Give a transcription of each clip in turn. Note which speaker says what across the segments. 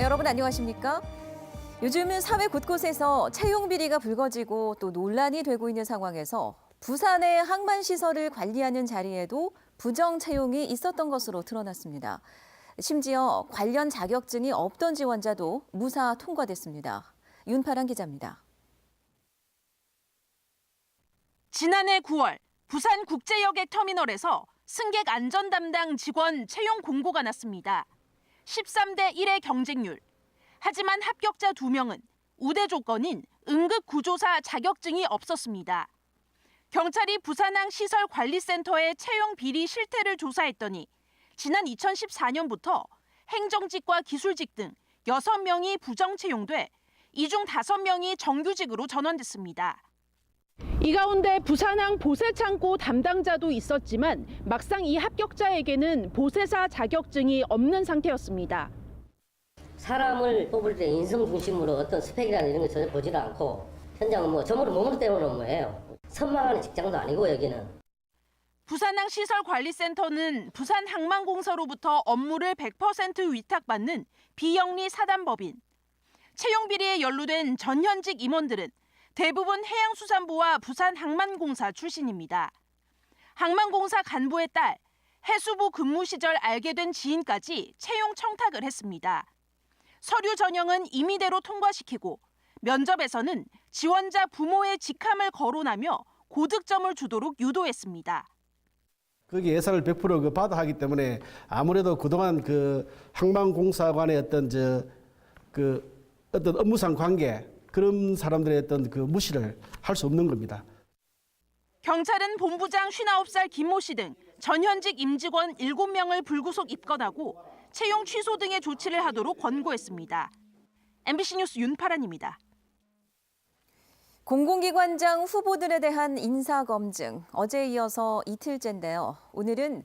Speaker 1: 네, 여러분 안녕하십니까? 요즘은 사회 곳곳에서 채용 비리가 불거지고 또 논란이 되고 있는 상황에서 부산의 항만시설을 관리하는 자리에도 부정 채용이 있었던 것으로 드러났습니다. 심지어 관련 자격증이 없던 지원자도 무사 통과됐습니다. 윤파란 기자입니다.
Speaker 2: 지난해 9월 부산국제여객터미널에서 승객 안전 담당 직원 채용 공고가 났습니다. 13대 1의 경쟁률. 하지만 합격자 2명은 우대 조건인 응급구조사 자격증이 없었습니다. 경찰이 부산항시설관리센터의 채용 비리 실태를 조사했더니 지난 2014년부터 행정직과 기술직 등 6명이 부정 채용돼 이 중 5명이 정규직으로 전환됐습니다. 이 가운데 부산항 보세창고 담당자도 있었지만 막상 이 합격자에게는 보세사 자격증이 없는 상태였습니다.
Speaker 3: 사람을 뽑을 때 인성 중심으로 어떤 스펙이나 이런 거 전혀 보지를 않고 현장은 점으로 몸으로 때우는 뭐예요. 선망하는 직장도 아니고 여기는.
Speaker 2: 부산항시설관리센터는 부산항만공사로부터 업무를 100% 위탁받는 비영리 사단법인. 채용 비리에 연루된 전현직 임원들은 대부분 해양수산부와 부산항만공사 출신입니다. 항만공사 간부의 딸, 해수부 근무 시절 알게 된 지인까지 채용 청탁을 했습니다. 서류 전형은 임의대로 통과시키고 면접에서는 지원자 부모의 직함을 거론하며 고득점을 주도록 유도했습니다.
Speaker 4: 거기 예산을 100% 받아 하기 때문에 아무래도 그동안 항만공사 간의 어떤 업무상 관계 그런 사람들의 어떤 무시를 할 수 없는 겁니다.
Speaker 2: 경찰은 본부장 59살 김모 씨 등 전현직 임직원 7명을 불구속 입건하고 채용 취소 등의 조치를 하도록 권고했습니다. MBC 뉴스 윤파란입니다.
Speaker 1: 공공기관장 후보들에 대한 인사검증, 어제에 이어서 이틀째인데요. 오늘은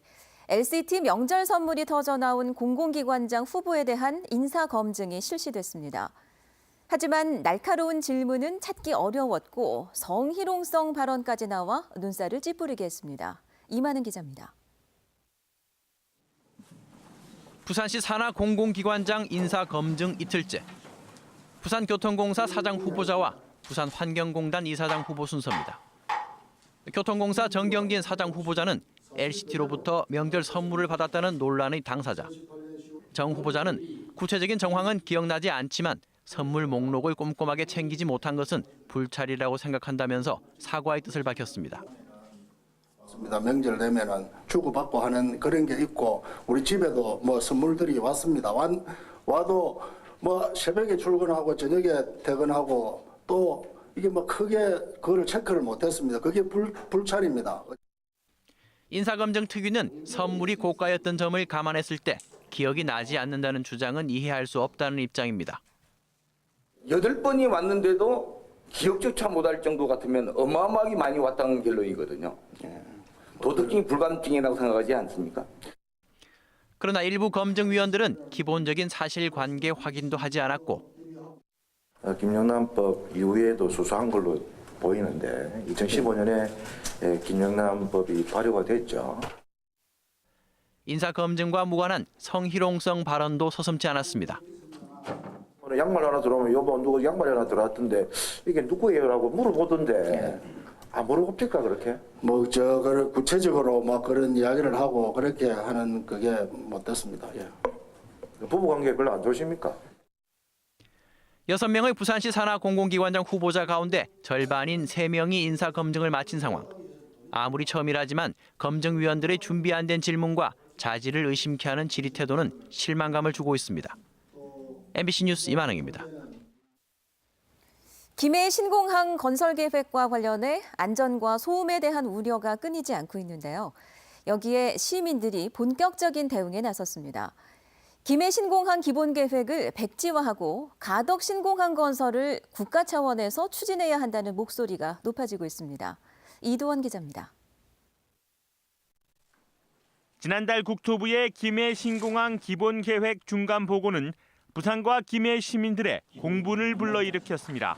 Speaker 1: LCT 명절 선물이 터져 나온 공공기관장 후보에 대한 인사검증이 실시됐습니다. 하지만 날카로운 질문은 찾기 어려웠고 성희롱성 발언까지 나와 눈살을 찌푸리게 했습니다. 이만은 기자입니다.
Speaker 5: 부산시 산하 공공기관장 인사검증 이틀째. 부산교통공사 사장 후보자와 부산환경공단 이사장 후보 순서입니다. 교통공사 정경진 사장 후보자는 LCT로부터 명절 선물을 받았다는 논란의 당사자. 정 후보자는 구체적인 정황은 기억나지 않지만 선물 목록을 꼼꼼하게 챙기지 못한 것은 불찰이라고 생각한다면서 사과의 뜻을 밝혔습니다.
Speaker 6: 명절 되면은 주고받고 하는 그런 게 있고 우리 집에도 선물들이 왔습니다. 와도 새벽에 출근하고 저녁에 퇴근하고 또 이게 크게 그걸 체크를 못했습니다. 그게 불찰입니다.
Speaker 5: 인사검증 특위는 선물이 고가였던 점을 감안했을 때 기억이 나지 않는다는 주장은 이해할 수 없다는 입장입니다.
Speaker 7: 8번이 왔는데도 기억조차 못할 정도 같으면 어마어마하게 많이 왔다는 결론이거든요. 도덕적인 불감증이라고 생각하지 않습니까?
Speaker 5: 그러나 일부 검증위원들은 기본적인 사실관계 확인도 하지 않았고
Speaker 8: 김영란법 이후에도 수사한 걸로 보이는데 2015년에 김영란법이 발효가 됐죠.
Speaker 5: 인사검증과 무관한 성희롱성 발언도 서슴지 않았습니다.
Speaker 8: 양말 하나 들어오면 여보 누구 양말이 하나 들어왔던데 이게 누구예요라고 물어보던데 물어봅니까 그렇게?
Speaker 6: 구체적으로 그런 이야기를 하고 그렇게 하는 그게 못됐습니다. 예.
Speaker 8: 부부관계 별로 안 좋으십니까?
Speaker 5: 6명의 부산시 산하 공공기관장 후보자 가운데 절반인 3명이 인사검증을 마친 상황. 아무리 처음이라지만 검증위원들의 준비 안 된 질문과 자질을 의심케 하는 질의 태도는 실망감을 주고 있습니다. MBC 뉴스 이만흥입니다.
Speaker 1: 김해 신공항 건설 계획과 관련해 안전과 소음에 대한 우려가 끊이지 않고 있는데요. 여기에 시민들이 본격적인 대응에 나섰습니다. 김해 신공항 기본 계획을 백지화하고 가덕 신공항 건설을 국가 차원에서 추진해야 한다는 목소리가 높아지고 있습니다. 이도원 기자입니다.
Speaker 9: 지난달 국토부의 김해 신공항 기본 계획 중간 보고는 부산과 김해 시민들의 공분을 불러일으켰습니다.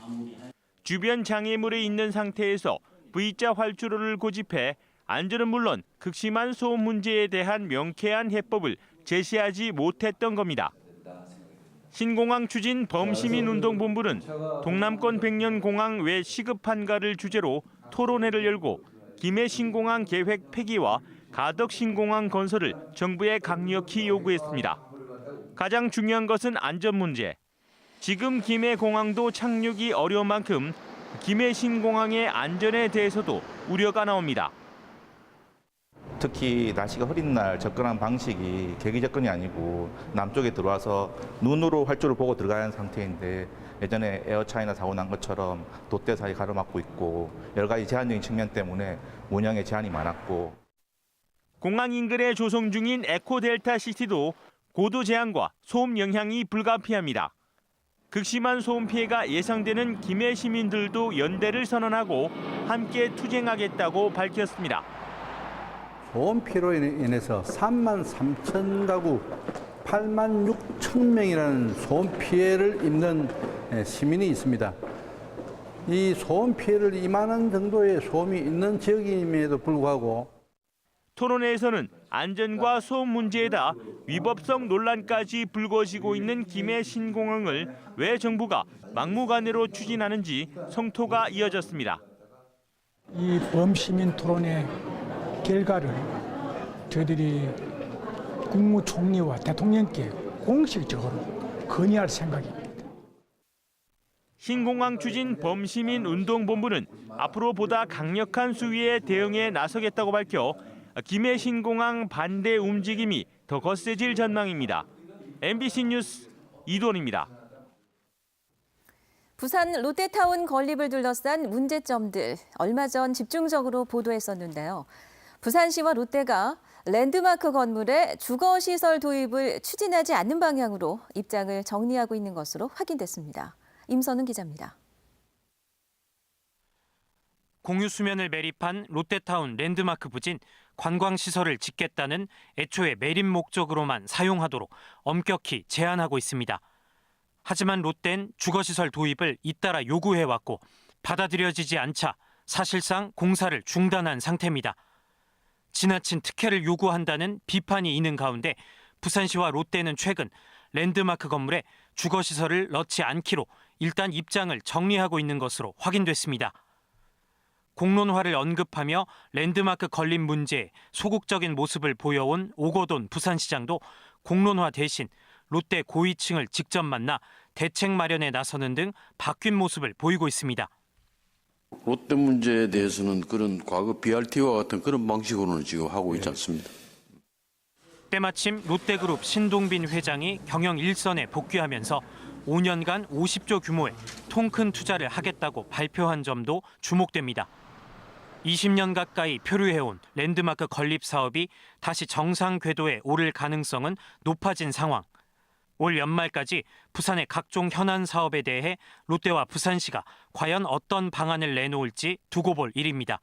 Speaker 9: 주변 장애물이 있는 상태에서 V자 활주로를 고집해 안전은 물론 극심한 소음 문제에 대한 명쾌한 해법을 제시하지 못했던 겁니다. 신공항 추진 범시민운동본부는 동남권 백년공항 왜 시급한가를 주제로 토론회를 열고 김해 신공항 계획 폐기와 가덕 신공항 건설을 정부에 강력히 요구했습니다. 가장 중요한 것은 안전 문제. 지금 김해 공항도 착륙이 어려운 만큼 김해 신공항의 안전에 대해서도 우려가 나옵니다.
Speaker 10: 특히 날씨가 흐린 날 접근한 방식이 계기 접근이 아니고 남쪽에 들어와서 눈으로 활주를 보고 들어가는 상태인데 예전에 에어차이나 사고 난 것처럼 돛대 사이 가로막고 있고 여러 가지 제한적인 측면 때문에 운영에 제한이 많았고
Speaker 9: 공항 인근에 조성 중인 에코델타 시티도 고도 제한과 소음 영향이 불가피합니다. 극심한 소음 피해가 예상되는 김해 시민들도 연대를 선언하고 함께 투쟁하겠다고 밝혔습니다.
Speaker 11: 소음 피해로 인해서 3만 3천 가구 8만 6천 명이라는 소음 피해를 입는 시민이 있습니다. 이 소음 피해를 이만한 정도의 소음이 있는 지역임에도 불구하고
Speaker 9: 토론회에서는 안전과 소음 문제에다 위법성 논란까지 불거지고 있는 김해 신공항을 왜 정부가 막무가내로 추진하는지 성토가 이어졌습니다.
Speaker 12: 이 범시민 토론회 결과를 저희들이 국무총리와 대통령께 공식적으로 건의할 생각입니다.
Speaker 9: 신공항 추진 범시민운동본부는 앞으로 보다 강력한 수위의 대응에 나서겠다고 밝혀 김해 신공항 반대 움직임이 더 거세질 전망입니다. MBC 뉴스 이돈입니다.
Speaker 1: 부산 롯데타운 건립을 둘러싼 문제점들 얼마 전 집중적으로 보도했었는데요. 부산시와 롯데가 랜드마크 건물에 주거시설 도입을 추진하지 않는 방향으로 입장을 정리하고 있는 것으로 확인됐습니다. 임선은 기자입니다.
Speaker 13: 공유 수면을 매립한 롯데타운 랜드마크 부진 관광시설을 짓겠다는 애초에 매립 목적으로만 사용하도록 엄격히 제한하고 있습니다. 하지만 롯데는 주거시설 도입을 잇따라 요구해왔고 받아들여지지 않자 사실상 공사를 중단한 상태입니다. 지나친 특혜를 요구한다는 비판이 있는 가운데 부산시와 롯데는 최근 랜드마크 건물에 주거시설을 넣지 않기로 일단 입장을 정리하고 있는 것으로 확인됐습니다. 공론화를 언급하며 랜드마크 건립 문제에 소극적인 모습을 보여온 오거돈 부산시장도 공론화 대신 롯데 고위층을 직접 만나 대책 마련에 나서는 등 바뀐 모습을 보이고 있습니다.
Speaker 14: 롯데 문제에 대해서는 그런 과거 BRT와 같은 그런 방식으로는 지금 하고 있지 않습니다.
Speaker 13: 때마침 롯데그룹 신동빈 회장이 경영 일선에 복귀하면서 5년간 50조 규모의 통큰 투자를 하겠다고 발표한 점도 주목됩니다. 20년 가까이 표류해온 랜드마크 건립 사업이 다시 정상 궤도에 오를 가능성은 높아진 상황. 올 연말까지 부산의 각종 현안 사업에 대해 롯데와 부산시가 과연 어떤 방안을 내놓을지 두고 볼 일입니다.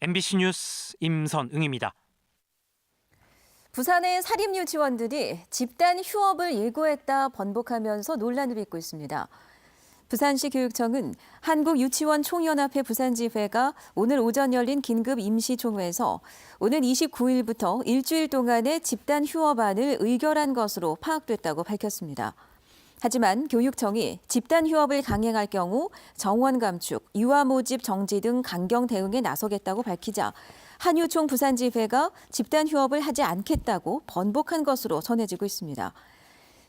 Speaker 13: MBC 뉴스 임선응입니다.
Speaker 1: 부산의 사립유치원들이 집단 휴업을 예고했다 번복하면서 논란을 빚고 있습니다. 부산시 교육청은 한국유치원총연합회 부산지회가 오늘 오전 열린 긴급 임시총회에서 오는 29일부터 일주일 동안의 집단 휴업안을 의결한 것으로 파악됐다고 밝혔습니다. 하지만 교육청이 집단 휴업을 강행할 경우 정원 감축, 유아 모집 정지 등 강경 대응에 나서겠다고 밝히자 한유총 부산지회가 집단 휴업을 하지 않겠다고 번복한 것으로 전해지고 있습니다.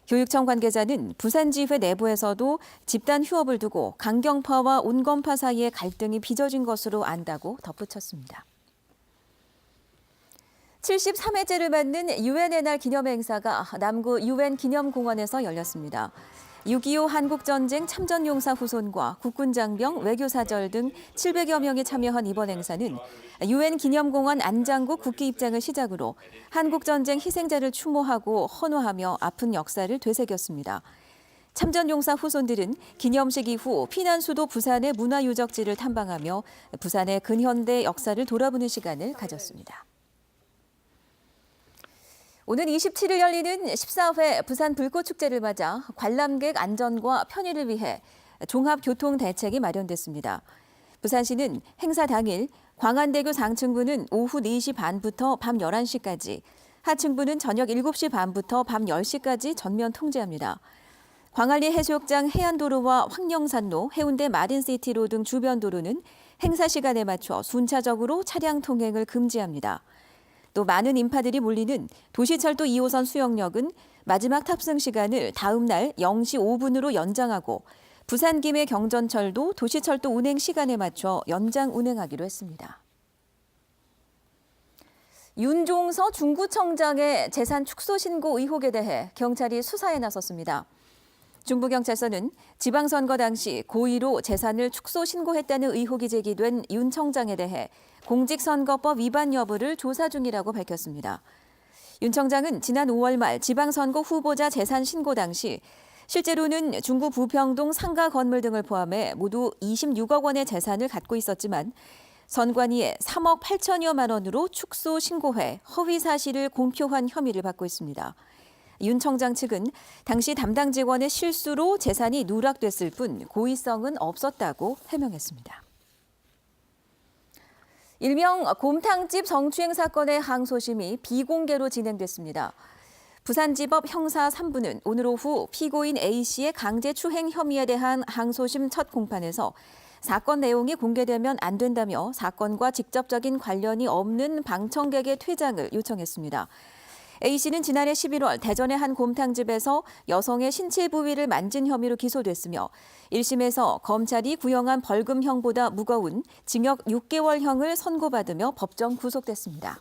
Speaker 1: 교육청 관계자는 부산지회 내부에서도 집단 휴업을 두고 강경파와 온건파 사이의 갈등이 빚어진 것으로 안다고 덧붙였습니다. 73회째를 맞는 유엔의 날 기념행사가 남구 유엔 기념공원에서 열렸습니다. 6.25 한국전쟁 참전용사 후손과 국군장병, 외교사절 등 700여 명이 참여한 이번 행사는 유엔 기념공원 안장국 국기 입장을 시작으로 한국전쟁 희생자를 추모하고 헌화하며 아픈 역사를 되새겼습니다. 참전용사 후손들은 기념식 이후 피난수도 부산의 문화유적지를 탐방하며 부산의 근현대 역사를 돌아보는 시간을 가졌습니다. 오는 27일 열리는 14회 부산 불꽃축제를 맞아 관람객 안전과 편의를 위해 종합교통대책이 마련됐습니다. 부산시는 행사 당일 광안대교 상층부는 오후 4시 반부터 밤 11시까지, 하층부는 저녁 7시 반부터 밤 10시까지 전면 통제합니다. 광안리 해수욕장 해안도로와 황령산로, 해운대 마린시티로 등 주변 도로는 행사 시간에 맞춰 순차적으로 차량 통행을 금지합니다. 또 많은 인파들이 몰리는 도시철도 2호선 수영역은 마지막 탑승 시간을 다음 날 0시 5분으로 연장하고 부산 김해 경전철도 도시철도 운행 시간에 맞춰 연장 운행하기로 했습니다. 윤종서 중구청장의 재산 축소 신고 의혹에 대해 경찰이 수사에 나섰습니다. 중부경찰서는 지방선거 당시 고의로 재산을 축소 신고했다는 의혹이 제기된 윤 청장에 대해 공직선거법 위반 여부를 조사 중이라고 밝혔습니다. 윤 청장은 지난 5월 말 지방선거 후보자 재산 신고 당시 실제로는 중구 부평동 상가 건물 등을 포함해 모두 26억 원의 재산을 갖고 있었지만 선관위에 3억 8천여만 원으로 축소 신고해 허위 사실을 공표한 혐의를 받고 있습니다. 윤 청장 측은 당시 담당 직원의 실수로 재산이 누락됐을 뿐 고의성은 없었다고 해명했습니다. 일명 곰탕집 성추행 사건의 항소심이 비공개로 진행됐습니다. 부산지법 형사 3부는 오늘 오후 피고인 A씨의 강제추행 혐의에 대한 항소심 첫 공판에서 사건 내용이 공개되면 안 된다며 사건과 직접적인 관련이 없는 방청객의 퇴장을 요청했습니다. A씨는 지난해 11월 대전의 한 곰탕집에서 여성의 신체 부위를 만진 혐의로 기소됐으며 1심에서 검찰이 구형한 벌금형보다 무거운 징역 6개월형을 선고받으며 법정 구속됐습니다.